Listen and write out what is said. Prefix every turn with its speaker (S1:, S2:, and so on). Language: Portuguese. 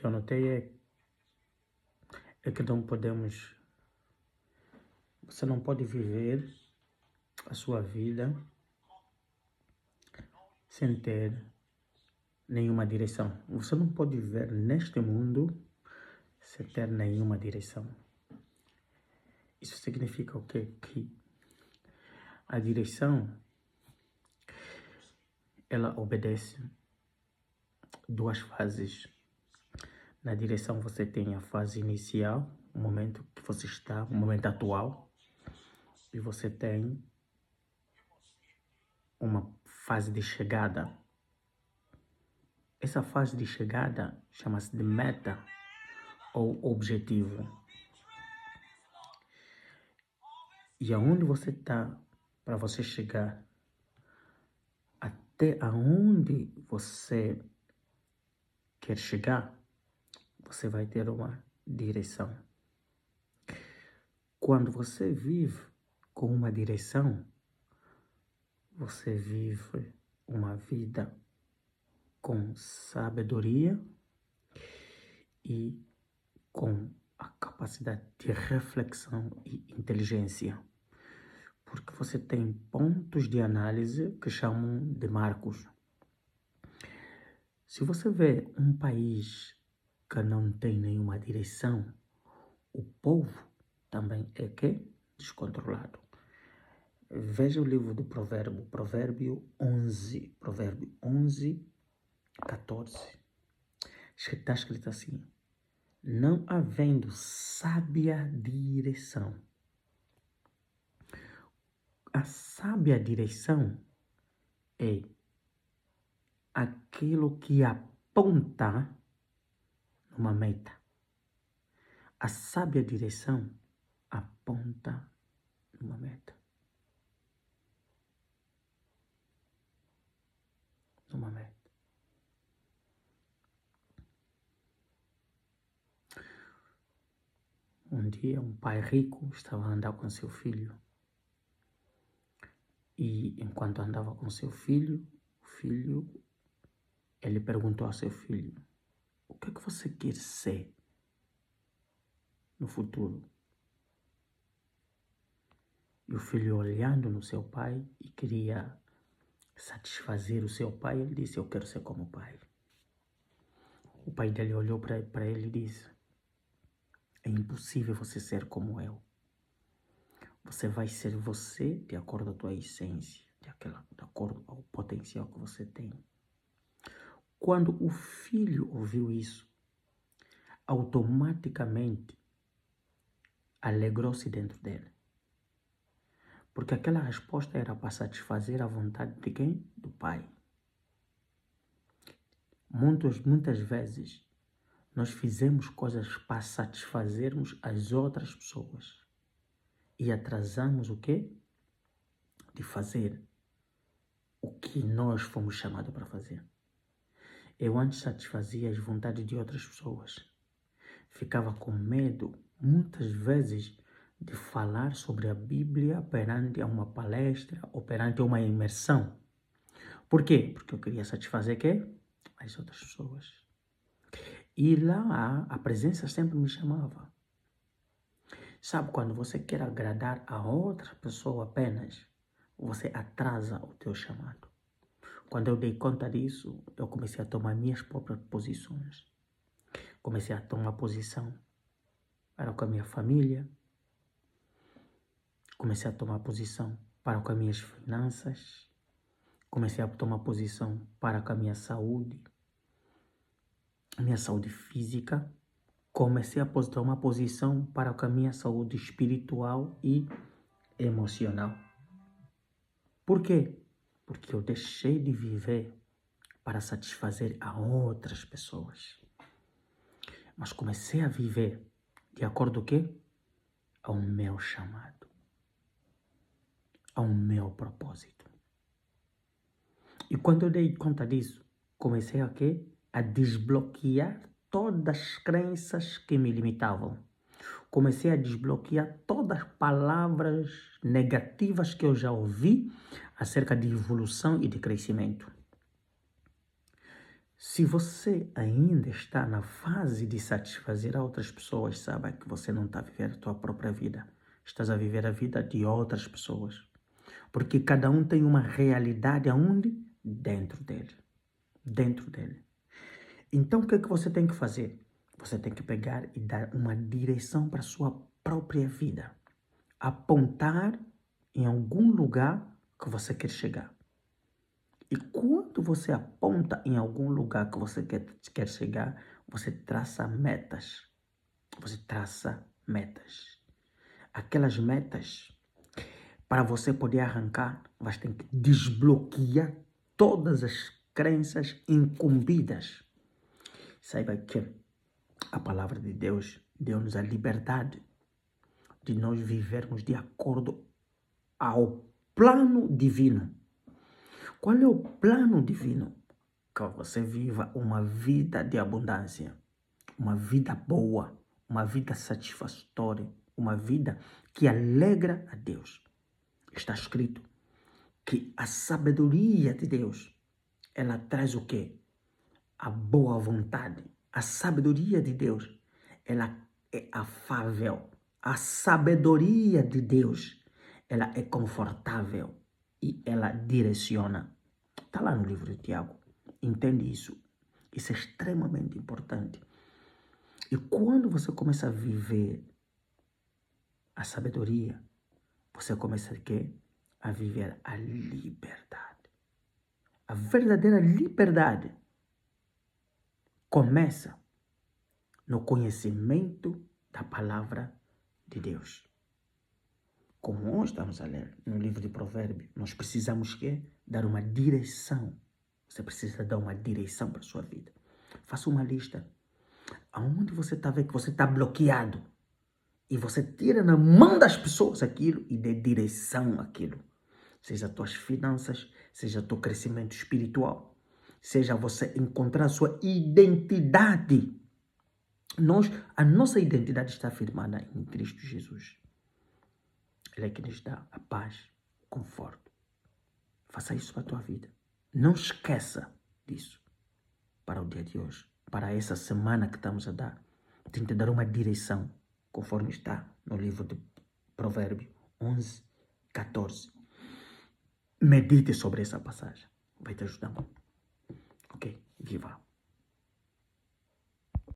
S1: que eu notei é que não podemos, você não pode viver a sua vida sem ter nenhuma direção. Você não pode viver neste mundo sem ter nenhuma direção. Isso significa o quê? Que a direção, ela obedece duas fases. Na direção você tem a fase inicial, o momento que você está, o momento atual, e você tem uma fase de chegada. Essa fase de chegada chama-se de meta ou objetivo. E aonde você está para você chegar, até aonde você quer chegar, você vai ter uma direção. Quando você vive com uma direção, você vive uma vida com sabedoria e com a capacidade de reflexão e inteligência. Porque você tem pontos de análise que chamam de marcos. Se você vê um país que não tem nenhuma direção, o povo também é que descontrolado. Veja o livro do Provérbio 11, 14. Está escrito assim: não havendo sábia direção. A sábia direção é aquilo que aponta numa meta. A sábia direção aponta numa meta. Numa meta. Um dia um pai rico estava a andar com seu filho. E enquanto andava com seu filho, ele perguntou ao seu filho: o que é que você quer ser no futuro? E o filho, olhando no seu pai e queria satisfazer o seu pai, ele disse: eu quero ser como o pai. O pai dele olhou para ele e disse: é impossível você ser como eu. Você vai ser você de acordo com a tua essência, de acordo ao potencial que você tem. Quando o filho ouviu isso, automaticamente alegrou-se dentro dele. Porque aquela resposta era para satisfazer a vontade de quem? Do pai. Muitas vezes nós fizemos coisas para satisfazermos as outras pessoas e atrasamos o quê? De fazer o que nós fomos chamados para fazer. Eu antes satisfazia as vontades de outras pessoas. Ficava com medo, muitas vezes, de falar sobre a Bíblia perante uma palestra ou perante uma imersão. Por quê? Porque eu queria satisfazer quê? As outras pessoas. E lá a presença sempre me chamava. Sabe, quando você quer agradar a outra pessoa apenas, você atrasa o teu chamado. Quando eu dei conta disso, eu comecei a tomar minhas próprias posições. Comecei a tomar posição para com a minha família. Comecei a tomar posição para com as minhas finanças. Comecei a tomar posição para com a minha saúde física. Comecei a tomar posição para com a minha saúde espiritual e emocional. Por quê? Porque eu deixei de viver para satisfazer a outras pessoas. Mas comecei a viver de acordo com o quê? Ao meu chamado. Ao meu propósito. E quando eu dei conta disso, comecei a quê? A desbloquear todas as crenças que me limitavam. Comecei a desbloquear todas as palavras negativas que eu já ouvi acerca de evolução e de crescimento. Se você ainda está na fase de satisfazer a outras pessoas, saiba que você não está a viver a tua própria vida. Estás a viver a vida de outras pessoas. Porque cada um tem uma realidade aonde? Dentro dele. Dentro dele. Então, o que é que você tem que fazer? Você tem que pegar e dar uma direção para a sua própria vida. Apontar em algum lugar que você quer chegar. E quando você aponta em algum lugar que você quer chegar, você traça metas. Você traça metas. Aquelas metas, para você poder arrancar, você tem que desbloquear todas as crenças incumbidas. Saiba que a palavra de Deus deu-nos a liberdade de nós vivermos de acordo ao plano divino. Qual é o plano divino? Que você viva uma vida de abundância, uma vida boa, uma vida satisfatória, uma vida que alegra a Deus. Está escrito que a sabedoria de Deus, ela traz o quê? A boa vontade. A sabedoria de Deus, ela é afável. A sabedoria de Deus, ela é confortável e ela direciona. Está lá no livro de Tiago. Entende isso? Isso é extremamente importante. E quando você começa a viver a sabedoria, você começa a viver a liberdade. A verdadeira liberdade começa no conhecimento da palavra de Deus. Como nós estamos a ler no livro de Provérbios, nós precisamos dar uma direção. Você precisa dar uma direção para a sua vida. Faça uma lista. Aonde você está vendo que você está bloqueado? E você tira na mão das pessoas aquilo e dê direção àquilo. Seja as tuas finanças, seja o teu crescimento espiritual, seja você encontrar a sua identidade. A nossa identidade está firmada em Cristo Jesus. Ele é que nos dá a paz, o conforto. Faça isso para a tua vida. Não esqueça disso para o dia de hoje, para essa semana que estamos a dar. Tente dar uma direção, conforme está no livro de Provérbios 11, 14. Medite sobre essa passagem. Vai te ajudar muito. Ok? Viva!